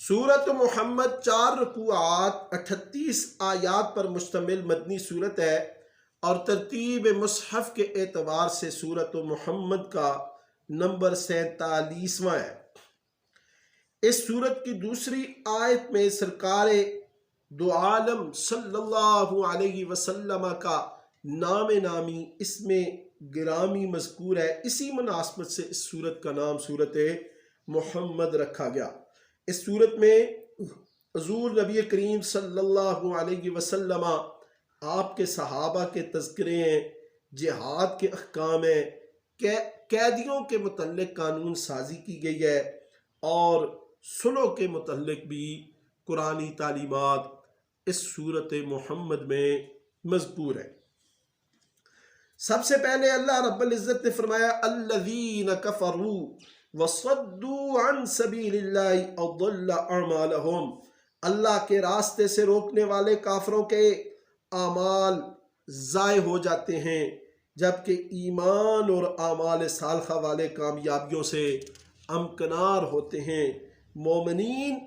سورت محمد 4 رکوعات 38 آیات پر مشتمل مدنی سورت ہے اور ترتیب مصحف کے اعتبار سے سورت محمد کا نمبر 47واں ہے۔ اس سورت کی دوسری آیت میں سرکار دو عالم صلی اللہ علیہ وسلم کا نام نامی اسم گرامی مذکور ہے۔ اسی مناسبت سے اس سورت کا نام سورت محمد رکھا گیا۔ اس صورت میں حضور نبی کریم صلی اللہ علیہ وسلم آپ کے صحابہ کے تذکرے ہیں، جہاد کے احکام ہیں، قیدیوں کے متعلق قانون سازی کی گئی ہے اور صلح کے متعلق بھی قرآنی تعلیمات اس صورت محمد میں مذکور ہے۔ سب سے پہلے اللہ رب العزت نے فرمایا الذین کفروا وصدوا عن سبیل اللہ اضل اعمالہم، اللہ کے راستے سے روکنے والے کافروں کے اعمال ضائع ہو جاتے ہیں جبکہ ایمان اور اعمال صالحہ والے کامیابیوں سے امکنار ہوتے ہیں۔ مومنین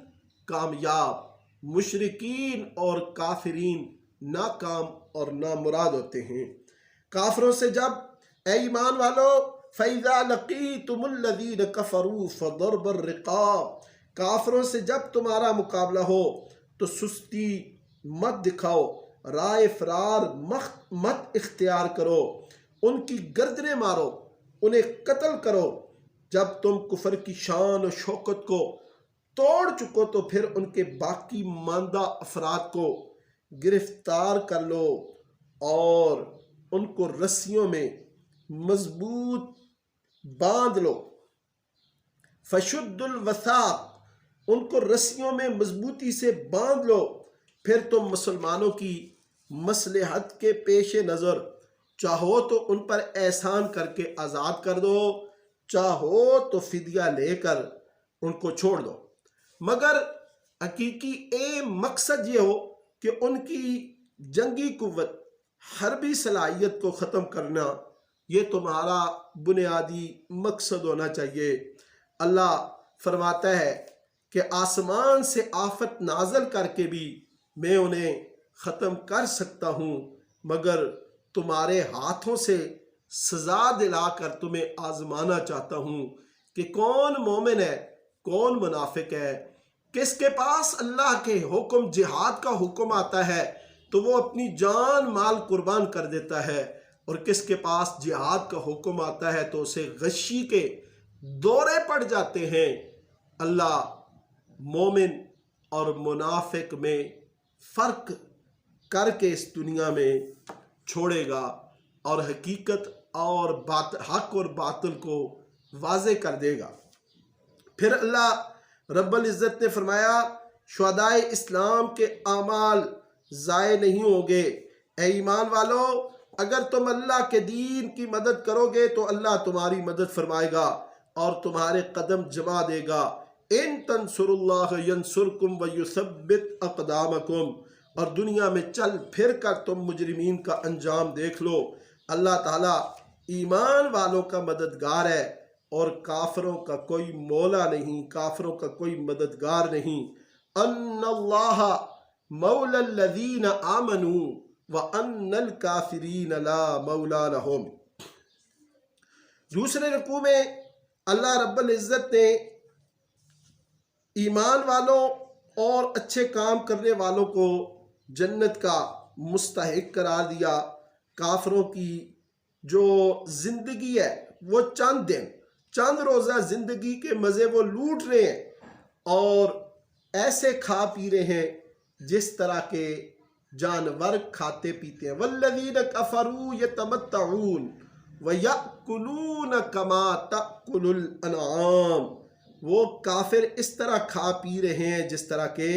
کامیاب، مشرکین اور کافرین ناکام اور نامراد ہوتے ہیں۔ کافروں سے جب اے ایمان والو فَإِذَا لَقِيتُمُ الَّذِينَ كَفَرُوا فَضَرْبَ الرِّقَابِ، کافروں سے جب تمہارا مقابلہ ہو تو سستی مت دکھاؤ، رائے فرار مت اختیار کرو، ان کی گردنیں مارو، انہیں قتل کرو۔ جب تم کفر کی شان و شوکت کو توڑ چکو تو پھر ان کے باقی ماندہ افراد کو گرفتار کر لو اور ان کو رسیوں میں مضبوط باندھ لو۔ فشد الوثاق، ان کو رسیوں میں مضبوطی سے باندھ لو۔ پھر تم مسلمانوں کی مصلحت کے پیش نظر چاہو تو ان پر احسان کر کے آزاد کر دو، چاہو تو فدیہ لے کر ان کو چھوڑ دو، مگر حقیقی مقصد یہ ہو کہ ان کی جنگی قوت، حربی صلاحیت کو ختم کرنا، یہ تمہارا بنیادی مقصد ہونا چاہیے۔ اللہ فرماتا ہے کہ آسمان سے آفت نازل کر کے بھی میں انہیں ختم کر سکتا ہوں، مگر تمہارے ہاتھوں سے سزا دلا کر تمہیں آزمانا چاہتا ہوں کہ کون مومن ہے، کون منافق ہے۔ کس کے پاس اللہ کے حکم جہاد کا حکم آتا ہے تو وہ اپنی جان مال قربان کر دیتا ہے، اور کس کے پاس جہاد کا حکم آتا ہے تو اسے غشی کے دورے پڑ جاتے ہیں۔ اللہ مومن اور منافق میں فرق کر کے اس دنیا میں چھوڑے گا اور حقیقت اور حق اور باطل کو واضح کر دے گا۔ پھر اللہ رب العزت نے فرمایا شہدائے اسلام کے اعمال ضائع نہیں ہوں گے۔ اے ایمان والو، اگر تم اللہ کے دین کی مدد کرو گے تو اللہ تمہاری مدد فرمائے گا اور تمہارے قدم جما دے گا۔ ان تنصروا اللہ ینصرکم ویثبت اقدامکم، اور دنیا میں چل پھر کر تم مجرمین کا انجام دیکھ لو۔ اللہ تعالیٰ ایمان والوں کا مددگار ہے اور کافروں کا کوئی مولا نہیں، کافروں کا کوئی مددگار نہیں۔ ان اللہ مولا الذین آمنوا وَأَنَّ الْكَافِرِينَ لَا مَوْلَى لَهُمْ۔ دوسرے رکوع میں اللہ رب العزت نے ایمان والوں اور اچھے کام کرنے والوں کو جنت کا مستحق قرار دیا۔ کافروں کی جو زندگی ہے وہ چند دن، چند روزہ زندگی کے مزے وہ لوٹ رہے ہیں اور ایسے کھا پی رہے ہیں جس طرح کے جانور کھاتے پیتے ہیں۔ والذین کفروا یتمتعون ویأکلون کما تأکل الانعام، وہ کافر اس طرح کھا پی رہے ہیں جس طرح کے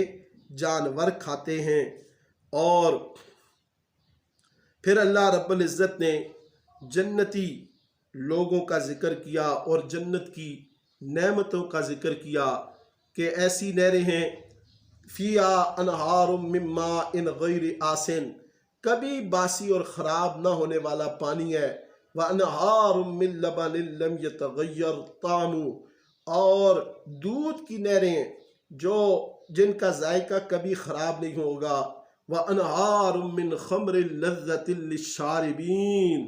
جانور کھاتے ہیں۔ اور پھر اللہ رب العزت نے جنتی لوگوں کا ذکر کیا اور جنت کی نعمتوں کا ذکر کیا کہ ایسی نہریں ہیں فیہا انہار من ماء غیر آسن، کبھی باسی اور خراب نہ ہونے والا پانی ہے۔ وَأَنْهَارٌ مِّن لَبَنٍ لَّمْ يَتَغَيَّرْ طَعْمُهُ، اور دودھ کی نہریں جن کا ذائقہ کبھی خراب نہیں ہوگا، وَأَنْهَارٌ مِّنْ خَمْرٍ لَذَّةٍ لِلشَّارِبِينَ،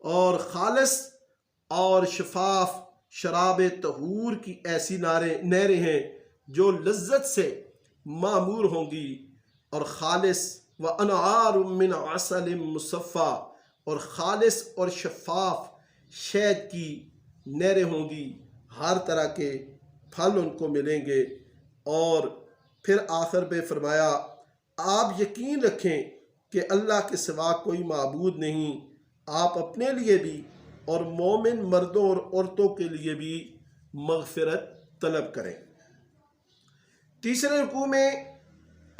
اور خالص اور شفاف شراب طہور کی ایسی نہریں ہیں جو لذت سے معمور ہوں گی، اور خالص وَأَنْهَارٌ مِّنْ عَسَلٍ مُّصَفًّى، اور خالص اور شفاف شہد کی نہریں ہوں گی، ہر طرح کے پھل ان کو ملیں گے۔ اور پھر آخر میں فرمایا آپ یقین رکھیں کہ اللہ کے سوا کوئی معبود نہیں، آپ اپنے لیے بھی اور مومن مردوں اور عورتوں کے لیے بھی مغفرت طلب کریں۔ تیسرے رکوع میں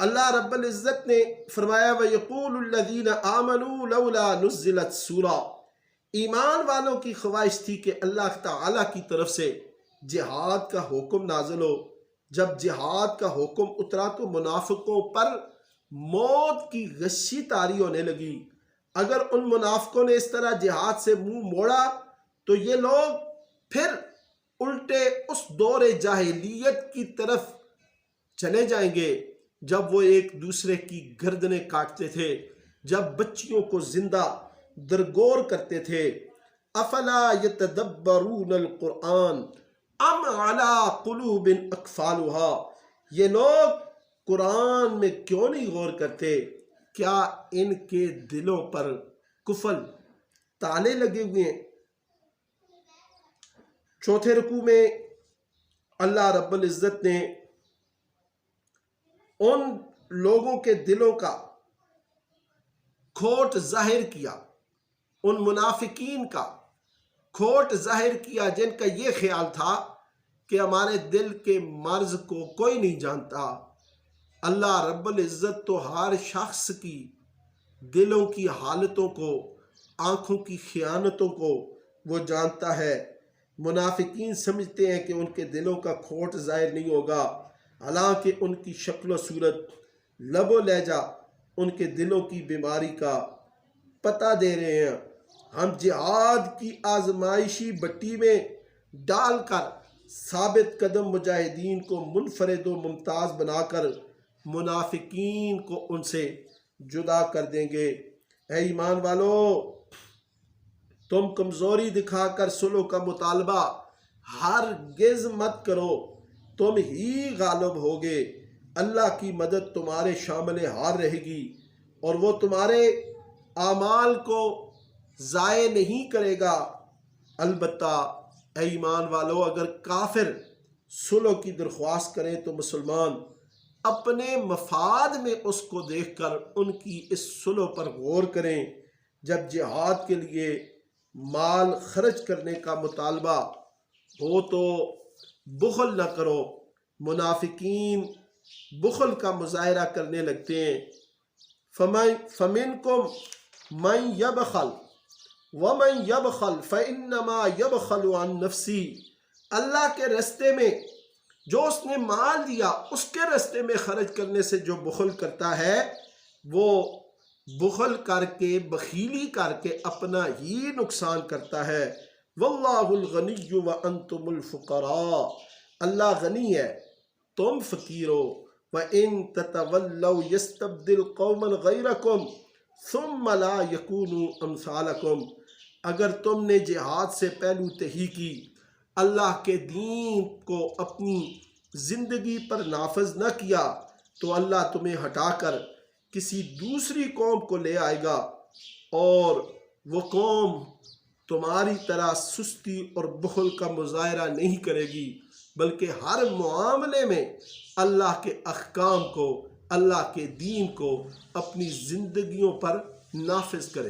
اللہ رب العزت نے فرمایا وَيَقُولُ الَّذِينَ آمَنُوا لَوْلَا نُزِّلَتْ سُورَةٌ، ایمان والوں کی خواہش تھی کہ اللہ تعالیٰ کی طرف سے جہاد کا حکم نازل ہو۔ جب جہاد کا حکم اترا تو منافقوں پر موت کی غشی طاری ہونے لگی۔ اگر ان منافقوں نے اس طرح جہاد سے منہ موڑا تو یہ لوگ پھر الٹے اس دور جاہلیت کی طرف چلے جائیں گے جب وہ ایک دوسرے کی گردنیں کاٹتے تھے، جب بچیوں کو زندہ درگور کرتے تھے۔ افلا یتدبرون القرآن ام علی قلوب اقفالها، یہ لوگ قرآن میں کیوں نہیں غور کرتے؟ کیا ان کے دلوں پر قفل تالے لگے ہوئے ہیں؟ چوتھے رکوع میں اللہ رب العزت نے ان لوگوں کے دلوں کا کھوٹ ظاہر کیا، ان منافقین کا کھوٹ ظاہر کیا جن کا یہ خیال تھا کہ ہمارے دل کے مرض کو کوئی نہیں جانتا۔ اللہ رب العزت تو ہر شخص کی دلوں کی حالتوں کو، آنکھوں کی خیانتوں کو وہ جانتا ہے۔ منافقین سمجھتے ہیں کہ ان کے دلوں کا کھوٹ ظاہر نہیں ہوگا، حالانکہ ان کی شکل و صورت، لب و لہجہ ان کے دلوں کی بیماری کا پتہ دے رہے ہیں۔ ہم جہاد کی آزمائشی بٹی میں ڈال کر ثابت قدم مجاہدین کو منفرد و ممتاز بنا کر منافقین کو ان سے جدا کر دیں گے۔ اے ایمان والو، تم کمزوری دکھا کر صلح کا مطالبہ ہرگز مت کرو، تم ہی غالب ہوگے۔ اللہ کی مدد تمہارے شامل حال رہے گی اور وہ تمہارے اعمال کو ضائع نہیں کرے گا۔ البتہ اے ایمان والو، اگر کافر صلح کی درخواست کریں تو مسلمان اپنے مفاد میں اس کو دیکھ کر ان کی اس صلح پر غور کریں۔ جب جہاد کے لیے مال خرچ کرنے کا مطالبہ ہو تو بخل نہ کرو۔ منافقین بخل کا مظاہرہ کرنے لگتے ہیں۔ فَمِنْكُمْ مَنْ يَبْخَلْ وَمَنْ يَبْخَلْ فَإِنَّمَا يَبْخَلُ عَنْ نَفْسِهِ، اللہ کے رستے میں جو اس نے مال دیا اس کے رستے میں خرچ کرنے سے جو بخل کرتا ہے وہ بخل کر کے، بخیلی کر کے اپنا ہی نقصان کرتا ہے۔ وَاللَّهُ الْغَنِيُّ وَأَنْتُمُ الْفُقَرَاءُ، اللہ غنی ہے تم فقیر ہو۔ وَإِن تَتَوَلَّوْا يَسْتَبْدِلْ قَوْمًا غَيْرَكُمْ ثُمَّ لَا يَكُونُوا أَمْثَالَكُمْ، اگر تم نے جہاد سے پہلو تہی کی، اللہ کے دین کو اپنی زندگی پر نافذ نہ کیا تو اللہ تمہیں ہٹا کر کسی دوسری قوم کو لے آئے گا، اور وہ قوم تمہاری طرح سستی اور بخل کا مظاہرہ نہیں کرے گی، بلکہ ہر معاملے میں اللہ کے احکام کو، اللہ کے دین کو اپنی زندگیوں پر نافذ کرے گی۔